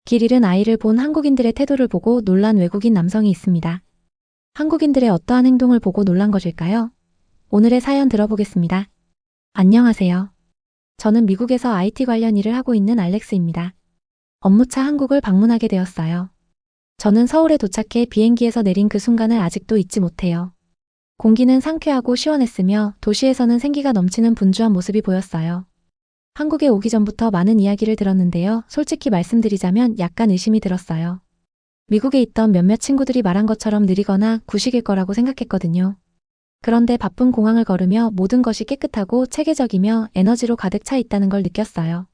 길 잃은 아이를 본 한국인들의 태도를 보고 놀란 외국인 남성이 있습니다. 한국인들의 어떠한 행동을 보고 놀란 것일까요? 오늘의 사연 들어보겠습니다. 안녕하세요. 저는 미국에서 IT 관련 일을 하고 있는 알렉스입니다. 업무차 한국을 방문하게 되었어요. 저는 서울에 도착해 비행기에서 내린 그 순간을 아직도 잊지 못해요. 공기는 상쾌하고 시원했으며 도시에서는 생기가 넘치는 분주한 모습이 보였어요. 한국에 오기 전부터 많은 이야기를 들었는데요. 솔직히 말씀드리자면 약간 의심이 들었어요. 미국에 있던 몇몇 친구들이 말한 것처럼 느리거나 구식일 거라고 생각했거든요. 그런데 바쁜 공항을 걸으며 모든 것이 깨끗하고 체계적이며 에너지로 가득 차 있다는 걸 느꼈어요.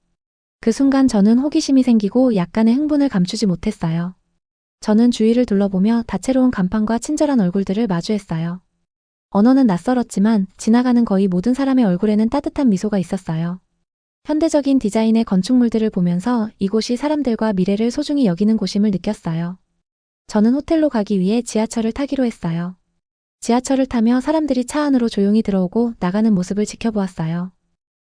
그 순간 저는 호기심이 생기고 약간의 흥분을 감추지 못했어요. 저는 주위를 둘러보며 다채로운 간판과 친절한 얼굴들을 마주했어요. 언어는 낯설었지만 지나가는 거의 모든 사람의 얼굴에는 따뜻한 미소가 있었어요. 현대적인 디자인의 건축물들을 보면서 이곳이 사람들과 미래를 소중히 여기는 곳임을 느꼈어요. 저는 호텔로 가기 위해 지하철을 타기로 했어요. 지하철을 타며 사람들이 차 안으로 조용히 들어오고 나가는 모습을 지켜보았어요.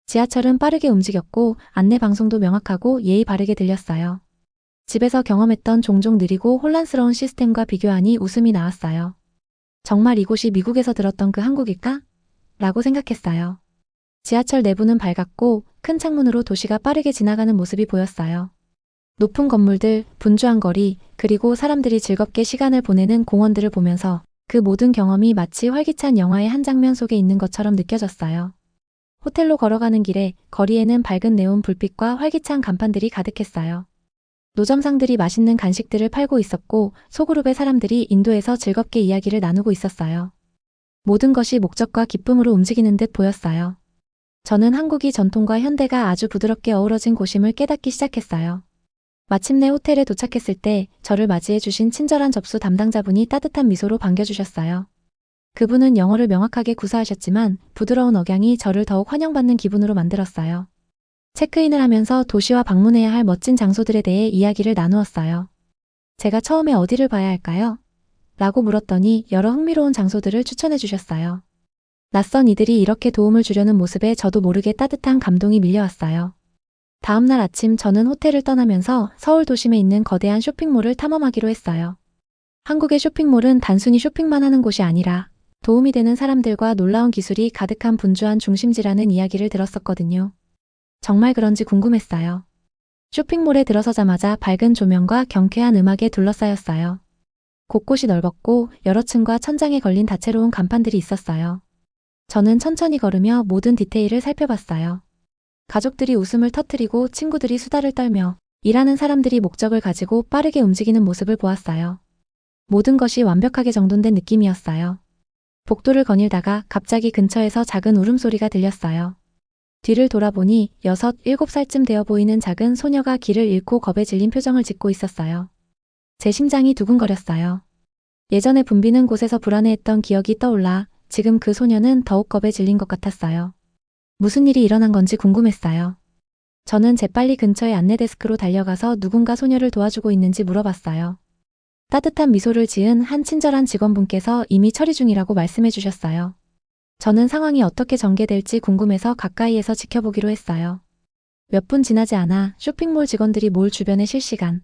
지하철은 빠르게 움직였고 안내 방송도 명확하고 예의 바르게 들렸어요. 집에서 경험했던 종종 느리고 혼란스러운 시스템과 비교하니 웃음이 나왔어요. 정말 이곳이 미국에서 들었던 그 한국일까? 라고 생각했어요. 지하철 내부는 밝았고 큰 창문으로 도시가 빠르게 지나가는 모습이 보였어요. 높은 건물들, 분주한 거리, 그리고 사람들이 즐겁게 시간을 보내는 공원들을 보면서 그 모든 경험이 마치 활기찬 영화의 한 장면 속에 있는 것처럼 느껴졌어요. 호텔로 걸어가는 길에 거리에는 밝은 네온 불빛과 활기찬 간판들이 가득했어요. 노점상들이 맛있는 간식들을 팔고 있었고 소그룹의 사람들이 인도에서 즐겁게 이야기를 나누고 있었어요. 모든 것이 목적과 기쁨으로 움직이는 듯 보였어요. 저는 한국이 전통과 현대가 아주 부드럽게 어우러진 곳임을 깨닫기 시작했어요. 마침내 호텔에 도착했을 때 저를 맞이해 주신 친절한 접수 담당자분이 따뜻한 미소로 반겨주셨어요. 그분은 영어를 명확하게 구사하셨지만 부드러운 억양이 저를 더욱 환영받는 기분으로 만들었어요. 체크인을 하면서 도시와 방문해야 할 멋진 장소들에 대해 이야기를 나누었어요. 제가 처음에 어디를 봐야 할까요? 라고 물었더니 여러 흥미로운 장소들을 추천해 주셨어요. 낯선 이들이 이렇게 도움을 주려는 모습에 저도 모르게 따뜻한 감동이 밀려왔어요. 다음 날 아침 저는 호텔을 떠나면서 서울 도심에 있는 거대한 쇼핑몰을 탐험하기로 했어요. 한국의 쇼핑몰은 단순히 쇼핑만 하는 곳이 아니라 도움이 되는 사람들과 놀라운 기술이 가득한 분주한 중심지라는 이야기를 들었었거든요. 정말 그런지 궁금했어요. 쇼핑몰에 들어서자마자 밝은 조명과 경쾌한 음악에 둘러싸였어요. 곳곳이 넓었고 여러 층과 천장에 걸린 다채로운 간판들이 있었어요. 저는 천천히 걸으며 모든 디테일을 살펴봤어요. 가족들이 웃음을 터뜨리고 친구들이 수다를 떨며 일하는 사람들이 목적을 가지고 빠르게 움직이는 모습을 보았어요. 모든 것이 완벽하게 정돈된 느낌이었어요. 복도를 거닐다가 갑자기 근처에서 작은 울음소리가 들렸어요. 뒤를 돌아보니 6, 7살쯤 되어 보이는 작은 소녀가 길을 잃고 겁에 질린 표정을 짓고 있었어요. 제 심장이 두근거렸어요. 예전에 붐비는 곳에서 불안해했던 기억이 떠올라 지금 그 소녀는 더욱 겁에 질린 것 같았어요. 무슨 일이 일어난 건지 궁금했어요. 저는 재빨리 근처의 안내데스크로 달려가서 누군가 소녀를 도와주고 있는지 물어봤어요. 따뜻한 미소를 지은 한 친절한 직원분께서 이미 처리 중이라고 말씀해 주셨어요. 저는 상황이 어떻게 전개될지 궁금해서 가까이에서 지켜보기로 했어요. 몇 분 지나지 않아 쇼핑몰 직원들이 몰 주변에 실시간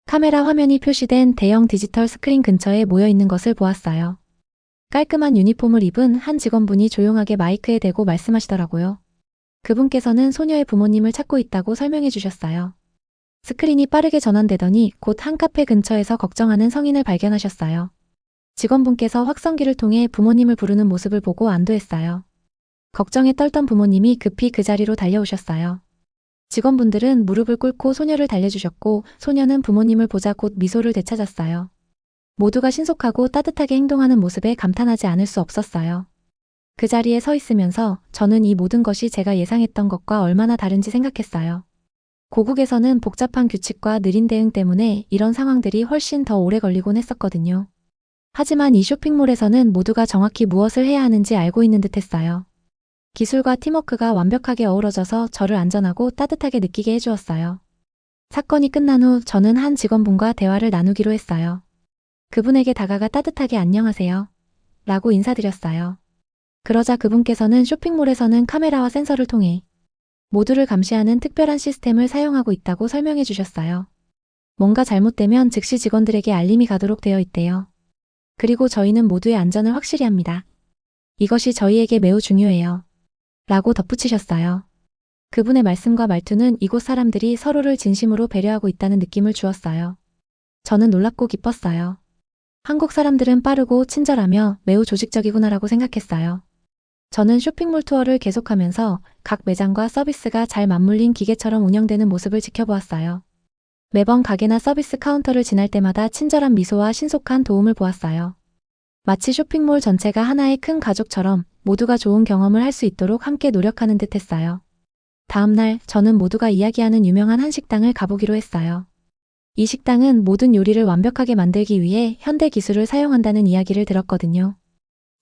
카메라 화면이 표시된 대형 디지털 스크린 근처에 모여 있는 것을 보았어요. 깔끔한 유니폼을 입은 한 직원분이 조용하게 마이크에 대고 말씀하시더라고요. 그분께서는 소녀의 부모님을 찾고 있다고 설명해 주셨어요. 스크린이 빠르게 전환되더니 곧 한 카페 근처에서 걱정하는 성인을 발견하셨어요. 직원분께서 확성기를 통해 부모님을 부르는 모습을 보고 안도했어요. 걱정에 떨던 부모님이 급히 그 자리로 달려오셨어요. 직원분들은 무릎을 꿇고 소녀를 달래주셨고 소녀는 부모님을 보자 곧 미소를 되찾았어요. 모두가 신속하고 따뜻하게 행동하는 모습에 감탄하지 않을 수 없었어요. 그 자리에 서 있으면서 저는 이 모든 것이 제가 예상했던 것과 얼마나 다른지 생각했어요. 고국에서는 복잡한 규칙과 느린 대응 때문에 이런 상황들이 훨씬 더 오래 걸리곤 했었거든요. 하지만 이 쇼핑몰에서는 모두가 정확히 무엇을 해야 하는지 알고 있는 듯했어요. 기술과 팀워크가 완벽하게 어우러져서 저를 안전하고 따뜻하게 느끼게 해주었어요. 사건이 끝난 후 저는 한 직원분과 대화를 나누기로 했어요. 그분에게 다가가 따뜻하게 안녕하세요. 라고 인사드렸어요. 그러자 그분께서는 쇼핑몰에서는 카메라와 센서를 통해 모두를 감시하는 특별한 시스템을 사용하고 있다고 설명해 주셨어요. 뭔가 잘못되면 즉시 직원들에게 알림이 가도록 되어 있대요. 그리고 저희는 모두의 안전을 확실히 합니다. 이것이 저희에게 매우 중요해요. 라고 덧붙이셨어요. 그분의 말씀과 말투는 이곳 사람들이 서로를 진심으로 배려하고 있다는 느낌을 주었어요. 저는 놀랍고 기뻤어요. 한국 사람들은 빠르고 친절하며 매우 조직적이구나라고 생각했어요. 저는 쇼핑몰 투어를 계속하면서 각 매장과 서비스가 잘 맞물린 기계처럼 운영되는 모습을 지켜보았어요. 매번 가게나 서비스 카운터를 지날 때마다 친절한 미소와 신속한 도움을 보았어요. 마치 쇼핑몰 전체가 하나의 큰 가족처럼 모두가 좋은 경험을 할 수 있도록 함께 노력하는 듯 했어요. 다음 날 저는 모두가 이야기하는 유명한 한식당을 가보기로 했어요. 이 식당은 모든 요리를 완벽하게 만들기 위해 현대 기술을 사용한다는 이야기를 들었거든요.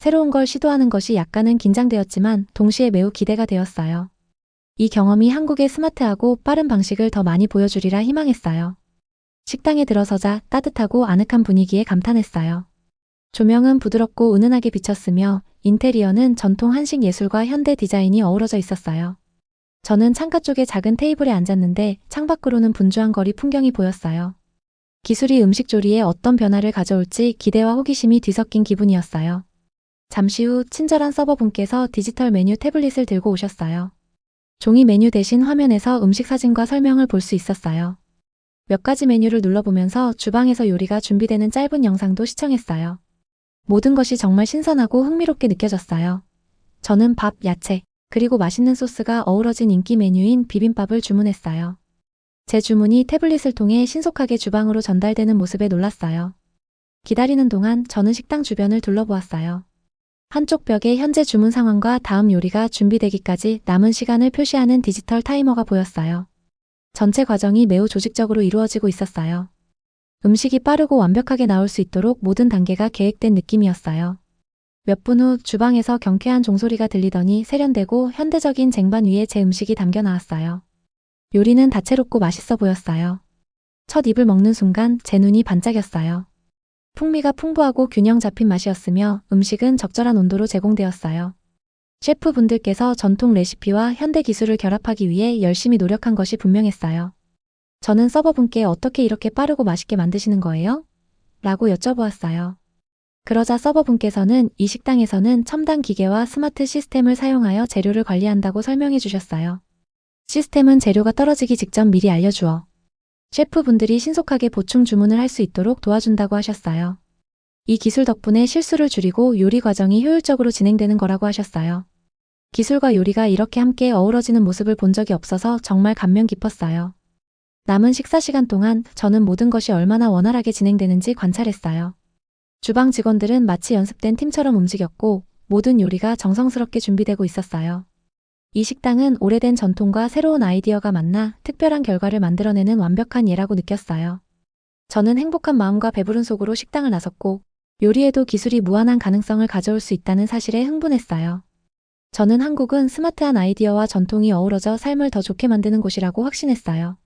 새로운 걸 시도하는 것이 약간은 긴장되었지만 동시에 매우 기대가 되었어요. 이 경험이 한국의 스마트하고 빠른 방식을 더 많이 보여주리라 희망했어요. 식당에 들어서자 따뜻하고 아늑한 분위기에 감탄했어요. 조명은 부드럽고 은은하게 비쳤으며 인테리어는 전통 한식 예술과 현대 디자인이 어우러져 있었어요. 저는 창가 쪽의 작은 테이블에 앉았는데 창밖으로는 분주한 거리 풍경이 보였어요. 기술이 음식 조리에 어떤 변화를 가져올지 기대와 호기심이 뒤섞인 기분이었어요. 잠시 후 친절한 서버분께서 디지털 메뉴 태블릿을 들고 오셨어요. 종이 메뉴 대신 화면에서 음식 사진과 설명을 볼 수 있었어요. 몇 가지 메뉴를 눌러보면서 주방에서 요리가 준비되는 짧은 영상도 시청했어요. 모든 것이 정말 신선하고 흥미롭게 느껴졌어요. 저는 밥, 야채, 그리고 맛있는 소스가 어우러진 인기 메뉴인 비빔밥을 주문했어요. 제 주문이 태블릿을 통해 신속하게 주방으로 전달되는 모습에 놀랐어요. 기다리는 동안 저는 식당 주변을 둘러보았어요. 한쪽 벽에 현재 주문 상황과 다음 요리가 준비되기까지 남은 시간을 표시하는 디지털 타이머가 보였어요. 전체 과정이 매우 조직적으로 이루어지고 있었어요. 음식이 빠르고 완벽하게 나올 수 있도록 모든 단계가 계획된 느낌이었어요. 몇 분 후 주방에서 경쾌한 종소리가 들리더니 세련되고 현대적인 쟁반 위에 제 음식이 담겨 나왔어요. 요리는 다채롭고 맛있어 보였어요. 첫 입을 먹는 순간 제 눈이 반짝였어요. 풍미가 풍부하고 균형 잡힌 맛이었으며 음식은 적절한 온도로 제공되었어요. 셰프분들께서 전통 레시피와 현대 기술을 결합하기 위해 열심히 노력한 것이 분명했어요. 저는 서버분께 어떻게 이렇게 빠르고 맛있게 만드시는 거예요? 라고 여쭤보았어요. 그러자 서버분께서는 이 식당에서는 첨단 기계와 스마트 시스템을 사용하여 재료를 관리한다고 설명해 주셨어요. 시스템은 재료가 떨어지기 직전 미리 알려주어 셰프분들이 신속하게 보충 주문을 할 수 있도록 도와준다고 하셨어요. 이 기술 덕분에 실수를 줄이고 요리 과정이 효율적으로 진행되는 거라고 하셨어요. 기술과 요리가 이렇게 함께 어우러지는 모습을 본 적이 없어서 정말 감명 깊었어요. 남은 식사 시간 동안 저는 모든 것이 얼마나 원활하게 진행되는지 관찰했어요. 주방 직원들은 마치 연습된 팀처럼 움직였고 모든 요리가 정성스럽게 준비되고 있었어요. 이 식당은 오래된 전통과 새로운 아이디어가 만나 특별한 결과를 만들어내는 완벽한 예라고 느꼈어요. 저는 행복한 마음과 배부른 속으로 식당을 나섰고 요리에도 기술이 무한한 가능성을 가져올 수 있다는 사실에 흥분했어요. 저는 한국은 스마트한 아이디어와 전통이 어우러져 삶을 더 좋게 만드는 곳이라고 확신했어요.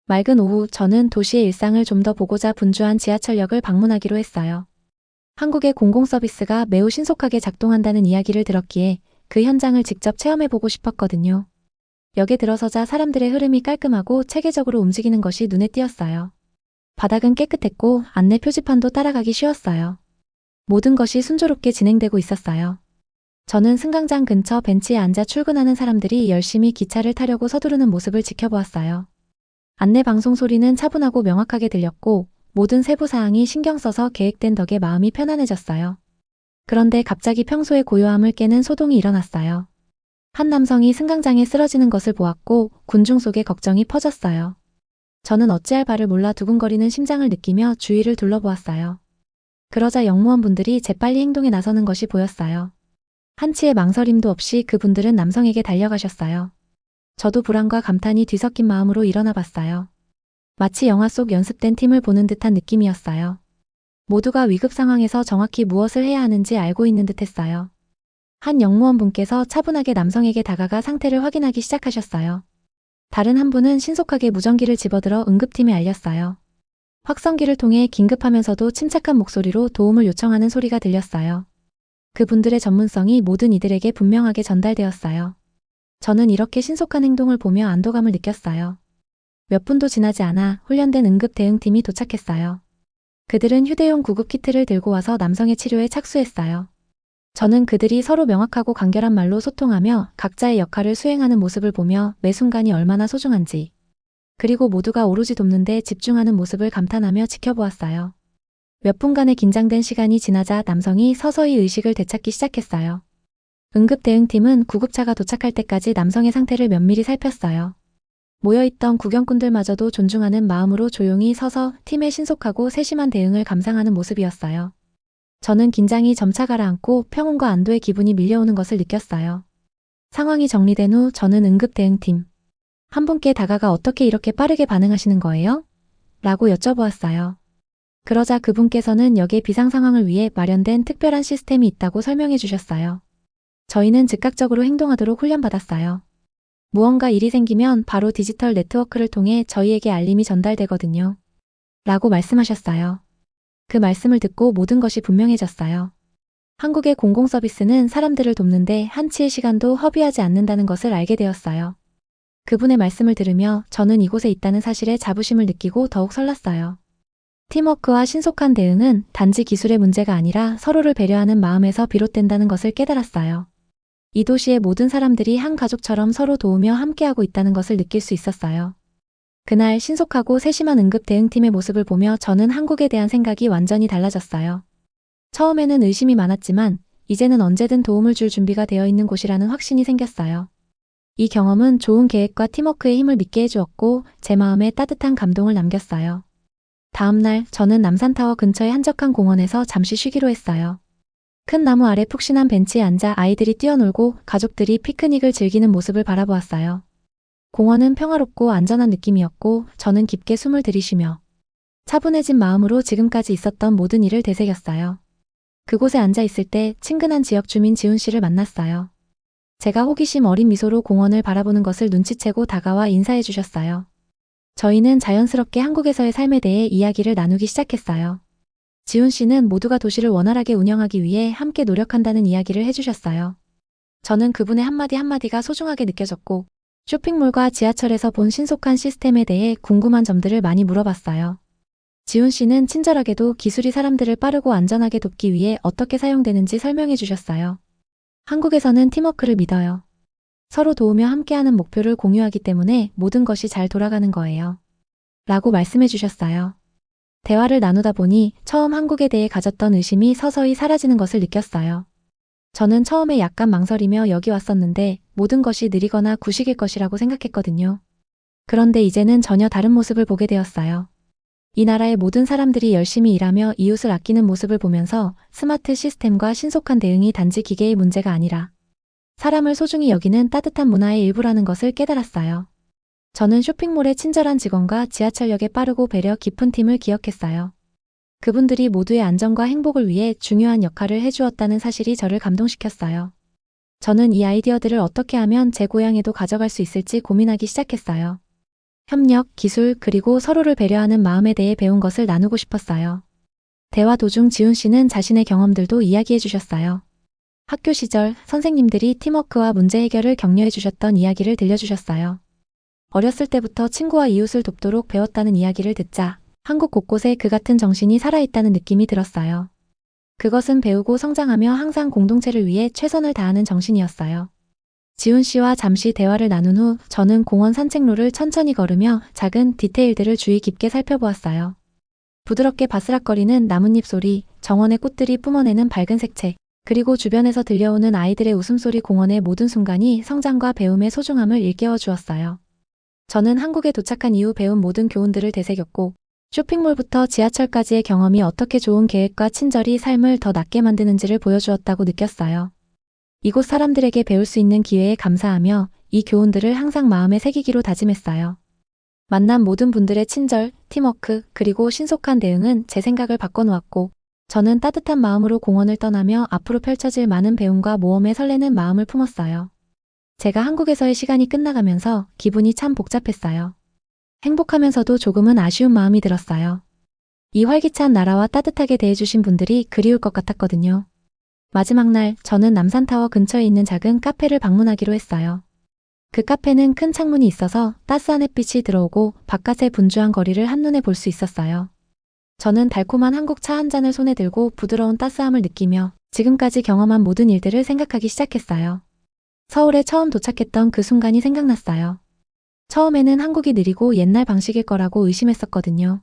맑은 오후 저는 도시의 일상을 좀 더 보고자 분주한 지하철역을 방문하기로 했어요. 한국의 공공서비스가 매우 신속하게 작동한다는 이야기를 들었기에 그 현장을 직접 체험해보고 싶었거든요. 역에 들어서자 사람들의 흐름이 깔끔하고 체계적으로 움직이는 것이 눈에 띄었어요. 바닥은 깨끗했고 안내 표지판도 따라가기 쉬웠어요. 모든 것이 순조롭게 진행되고 있었어요. 저는 승강장 근처 벤치에 앉아 출근하는 사람들이 열심히 기차를 타려고 서두르는 모습을 지켜보았어요. 안내 방송 소리는 차분하고 명확하게 들렸고 모든 세부 사항이 신경 써서 계획된 덕에 마음이 편안해졌어요. 그런데 갑자기 평소의 고요함을 깨는 소동이 일어났어요. 한 남성이 승강장에 쓰러지는 것을 보았고 군중 속에 걱정이 퍼졌어요. 저는 어찌할 바를 몰라 두근거리는 심장을 느끼며 주위를 둘러보았어요. 그러자 영무원분들이 재빨리 행동에 나서는 것이 보였어요. 한치의 망설임도 없이 그분들은 남성에게 달려가셨어요. 저도 불안과 감탄이 뒤섞인 마음으로 일어나 봤어요. 마치 영화 속 연습된 팀을 보는 듯한 느낌이었어요. 모두가 위급 상황에서 정확히 무엇을 해야 하는지 알고 있는 듯했어요. 한 영무원분께서 차분하게 남성에게 다가가 상태를 확인하기 시작하셨어요. 다른 한 분은 신속하게 무전기를 집어들어 응급팀에 알렸어요. 확성기를 통해 긴급하면서도 침착한 목소리로 도움을 요청하는 소리가 들렸어요. 그분들의 전문성이 모든 이들에게 분명하게 전달되었어요. 저는 이렇게 신속한 행동을 보며 안도감을 느꼈어요. 몇 분도 지나지 않아 훈련된 응급 대응팀이 도착했어요. 그들은 휴대용 구급 키트를 들고 와서 남성의 치료에 착수했어요. 저는 그들이 서로 명확하고 간결한 말로 소통하며 각자의 역할을 수행하는 모습을 보며 매 순간이 얼마나 소중한지, 그리고 모두가 오로지 돕는 데 집중하는 모습을 감탄하며 지켜보았어요. 몇 분간의 긴장된 시간이 지나자 남성이 서서히 의식을 되찾기 시작했어요. 응급 대응팀은 구급차가 도착할 때까지 남성의 상태를 면밀히 살폈어요. 모여있던 구경꾼들마저도 존중하는 마음으로 조용히 서서 팀의 신속하고 세심한 대응을 감상하는 모습이었어요. 저는 긴장이 점차 가라앉고 평온과 안도의 기분이 밀려오는 것을 느꼈어요. 상황이 정리된 후 저는 응급 대응팀 한 분께 다가가 어떻게 이렇게 빠르게 반응하시는 거예요? 라고 여쭤보았어요. 그러자 그분께서는 역의 비상 상황을 위해 마련된 특별한 시스템이 있다고 설명해 주셨어요. 저희는 즉각적으로 행동하도록 훈련받았어요. 무언가 일이 생기면 바로 디지털 네트워크를 통해 저희에게 알림이 전달되거든요. 라고 말씀하셨어요. 그 말씀을 듣고 모든 것이 분명해졌어요. 한국의 공공서비스는 사람들을 돕는데 한치의 시간도 허비하지 않는다는 것을 알게 되었어요. 그분의 말씀을 들으며 저는 이곳에 있다는 사실에 자부심을 느끼고 더욱 설렜어요. 팀워크와 신속한 대응은 단지 기술의 문제가 아니라 서로를 배려하는 마음에서 비롯된다는 것을 깨달았어요. 이 도시의 모든 사람들이 한 가족처럼 서로 도우며 함께하고 있다는 것을 느낄 수 있었어요. 그날 신속하고 세심한 응급 대응팀의 모습을 보며 저는 한국에 대한 생각이 완전히 달라졌어요. 처음에는 의심이 많았지만 이제는 언제든 도움을 줄 준비가 되어 있는 곳이라는 확신이 생겼어요. 이 경험은 좋은 계획과 팀워크의 힘을 믿게 해주었고 제 마음에 따뜻한 감동을 남겼어요. 다음 날 저는 남산타워 근처의 한적한 공원에서 잠시 쉬기로 했어요. 큰 나무 아래 푹신한 벤치에 앉아 아이들이 뛰어놀고 가족들이 피크닉을 즐기는 모습을 바라보았어요. 공원은 평화롭고 안전한 느낌이었고 저는 깊게 숨을 들이쉬며 차분해진 마음으로 지금까지 있었던 모든 일을 되새겼어요. 그곳에 앉아 있을 때 친근한 지역 주민 지훈 씨를 만났어요. 제가 호기심 어린 미소로 공원을 바라보는 것을 눈치채고 다가와 인사해 주셨어요. 저희는 자연스럽게 한국에서의 삶에 대해 이야기를 나누기 시작했어요. 지훈 씨는 모두가 도시를 원활하게 운영하기 위해 함께 노력한다는 이야기를 해주셨어요. 저는 그분의 한마디 한마디가 소중하게 느껴졌고 쇼핑몰과 지하철에서 본 신속한 시스템에 대해 궁금한 점들을 많이 물어봤어요. 지훈 씨는 친절하게도 기술이 사람들을 빠르고 안전하게 돕기 위해 어떻게 사용되는지 설명해 주셨어요. 한국에서는 팀워크를 믿어요. 서로 도우며 함께하는 목표를 공유하기 때문에 모든 것이 잘 돌아가는 거예요. 라고 말씀해 주셨어요. 대화를 나누다 보니 처음 한국에 대해 가졌던 의심이 서서히 사라지는 것을 느꼈어요. 저는 처음에 약간 망설이며 여기 왔었는데 모든 것이 느리거나 구식일 것이라고 생각했거든요. 그런데 이제는 전혀 다른 모습을 보게 되었어요. 이 나라의 모든 사람들이 열심히 일하며 이웃을 아끼는 모습을 보면서 스마트 시스템과 신속한 대응이 단지 기계의 문제가 아니라 사람을 소중히 여기는 따뜻한 문화의 일부라는 것을 깨달았어요. 저는 쇼핑몰의 친절한 직원과 지하철역의 빠르고 배려 깊은 팀을 기억했어요. 그분들이 모두의 안전과 행복을 위해 중요한 역할을 해주었다는 사실이 저를 감동시켰어요. 저는 이 아이디어들을 어떻게 하면 제 고향에도 가져갈 수 있을지 고민하기 시작했어요. 협력, 기술, 그리고 서로를 배려하는 마음에 대해 배운 것을 나누고 싶었어요. 대화 도중 지훈 씨는 자신의 경험들도 이야기해 주셨어요. 학교 시절 선생님들이 팀워크와 문제 해결을 격려해 주셨던 이야기를 들려주셨어요. 어렸을 때부터 친구와 이웃을 돕도록 배웠다는 이야기를 듣자 한국 곳곳에 그 같은 정신이 살아있다는 느낌이 들었어요. 그것은 배우고 성장하며 항상 공동체를 위해 최선을 다하는 정신이었어요. 지훈 씨와 잠시 대화를 나눈 후 저는 공원 산책로를 천천히 걸으며 작은 디테일들을 주의 깊게 살펴보았어요. 부드럽게 바스락거리는 나뭇잎 소리, 정원의 꽃들이 뿜어내는 밝은 색채, 그리고 주변에서 들려오는 아이들의 웃음소리 공원의 모든 순간이 성장과 배움의 소중함을 일깨워 주었어요. 저는 한국에 도착한 이후 배운 모든 교훈들을 되새겼고 쇼핑몰부터 지하철까지의 경험이 어떻게 좋은 계획과 친절이 삶을 더 낫게 만드는지를 보여주었다고 느꼈어요. 이곳 사람들에게 배울 수 있는 기회에 감사하며 이 교훈들을 항상 마음에 새기기로 다짐했어요. 만난 모든 분들의 친절, 팀워크, 그리고 신속한 대응은 제 생각을 바꿔놓았고 저는 따뜻한 마음으로 공원을 떠나며 앞으로 펼쳐질 많은 배움과 모험에 설레는 마음을 품었어요. 제가 한국에서의 시간이 끝나가면서 기분이 참 복잡했어요. 행복하면서도 조금은 아쉬운 마음이 들었어요. 이 활기찬 나라와 따뜻하게 대해주신 분들이 그리울 것 같았거든요. 마지막 날 저는 남산타워 근처에 있는 작은 카페를 방문하기로 했어요. 그 카페는 큰 창문이 있어서 따스한 햇빛이 들어오고 바깥의 분주한 거리를 한눈에 볼 수 있었어요. 저는 달콤한 한국 차 한 잔을 손에 들고 부드러운 따스함을 느끼며 지금까지 경험한 모든 일들을 생각하기 시작했어요. 서울에 처음 도착했던 그 순간이 생각났어요. 처음에는 한국이 느리고 옛날 방식일 거라고 의심했었거든요.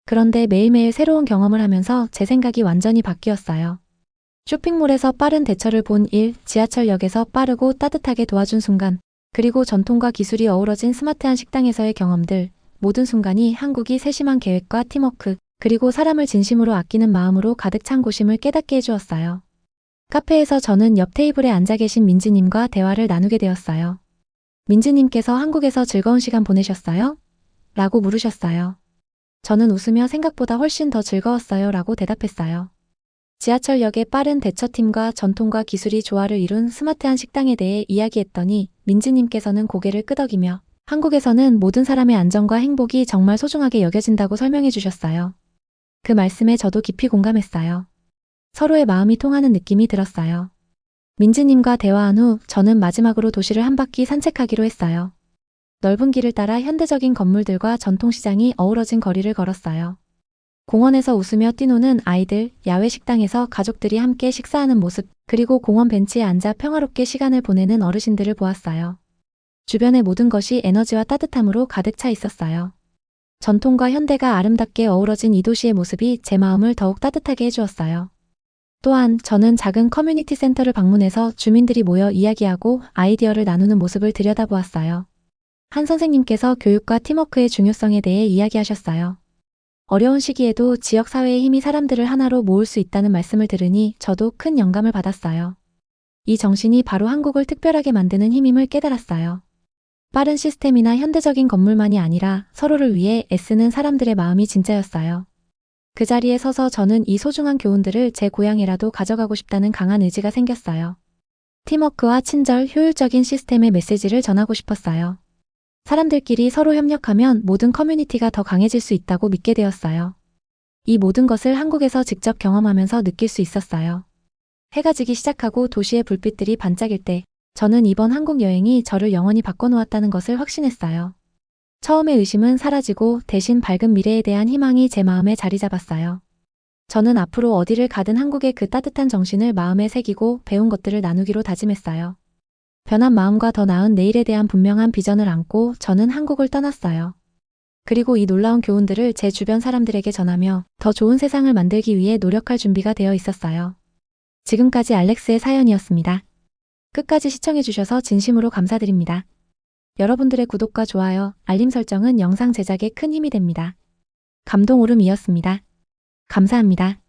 그런데 매일매일 새로운 경험을 하면서 제 생각이 완전히 바뀌었어요. 쇼핑몰에서 빠른 대처를 본 일, 지하철역에서 빠르고 따뜻하게 도와준 순간, 그리고 전통과 기술이 어우러진 스마트한 식당에서의 경험들, 모든 순간이 한국이 세심한 계획과 팀워크, 그리고 사람을 진심으로 아끼는 마음으로 가득 찬 곳임을 깨닫게 해주었어요. 카페에서 저는 옆 테이블에 앉아 계신 민지님과 대화를 나누게 되었어요. 민지님께서 한국에서 즐거운 시간 보내셨어요? 라고 물으셨어요. 저는 웃으며 생각보다 훨씬 더 즐거웠어요 라고 대답했어요. 지하철역의 빠른 대처팀과 전통과 기술이 조화를 이룬 스마트한 식당에 대해 이야기했더니 민지님께서는 고개를 끄덕이며 한국에서는 모든 사람의 안전과 행복이 정말 소중하게 여겨진다고 설명해 주셨어요. 그 말씀에 저도 깊이 공감했어요. 서로의 마음이 통하는 느낌이 들었어요. 민지님과 대화한 후 저는 마지막으로 도시를 한 바퀴 산책하기로 했어요. 넓은 길을 따라 현대적인 건물들과 전통시장이 어우러진 거리를 걸었어요. 공원에서 웃으며 뛰노는 아이들, 야외 식당에서 가족들이 함께 식사하는 모습, 그리고 공원 벤치에 앉아 평화롭게 시간을 보내는 어르신들을 보았어요. 주변의 모든 것이 에너지와 따뜻함으로 가득 차 있었어요. 전통과 현대가 아름답게 어우러진 이 도시의 모습이 제 마음을 더욱 따뜻하게 해주었어요. 또한 저는 작은 커뮤니티 센터를 방문해서 주민들이 모여 이야기하고 아이디어를 나누는 모습을 들여다보았어요. 한 선생님께서 교육과 팀워크의 중요성에 대해 이야기하셨어요. 어려운 시기에도 지역사회의 힘이 사람들을 하나로 모을 수 있다는 말씀을 들으니 저도 큰 영감을 받았어요. 이 정신이 바로 한국을 특별하게 만드는 힘임을 깨달았어요. 빠른 시스템이나 현대적인 건물만이 아니라 서로를 위해 애쓰는 사람들의 마음이 진짜였어요. 그 자리에 서서 저는 이 소중한 교훈들을 제 고향에라도 가져가고 싶다는 강한 의지가 생겼어요. 팀워크와 친절, 효율적인 시스템의 메시지를 전하고 싶었어요. 사람들끼리 서로 협력하면 모든 커뮤니티가 더 강해질 수 있다고 믿게 되었어요. 이 모든 것을 한국에서 직접 경험하면서 느낄 수 있었어요. 해가 지기 시작하고 도시의 불빛들이 반짝일 때 저는 이번 한국 여행이 저를 영원히 바꿔놓았다는 것을 확신했어요. 처음의 의심은 사라지고 대신 밝은 미래에 대한 희망이 제 마음에 자리 잡았어요. 저는 앞으로 어디를 가든 한국의 그 따뜻한 정신을 마음에 새기고 배운 것들을 나누기로 다짐했어요. 변한 마음과 더 나은 내일에 대한 분명한 비전을 안고 저는 한국을 떠났어요. 그리고 이 놀라운 교훈들을 제 주변 사람들에게 전하며 더 좋은 세상을 만들기 위해 노력할 준비가 되어 있었어요. 지금까지 알렉스의 사연이었습니다. 끝까지 시청해주셔서 진심으로 감사드립니다. 여러분들의 구독과 좋아요, 알림 설정은 영상 제작에 큰 힘이 됩니다. 감동오름이었습니다. 감사합니다.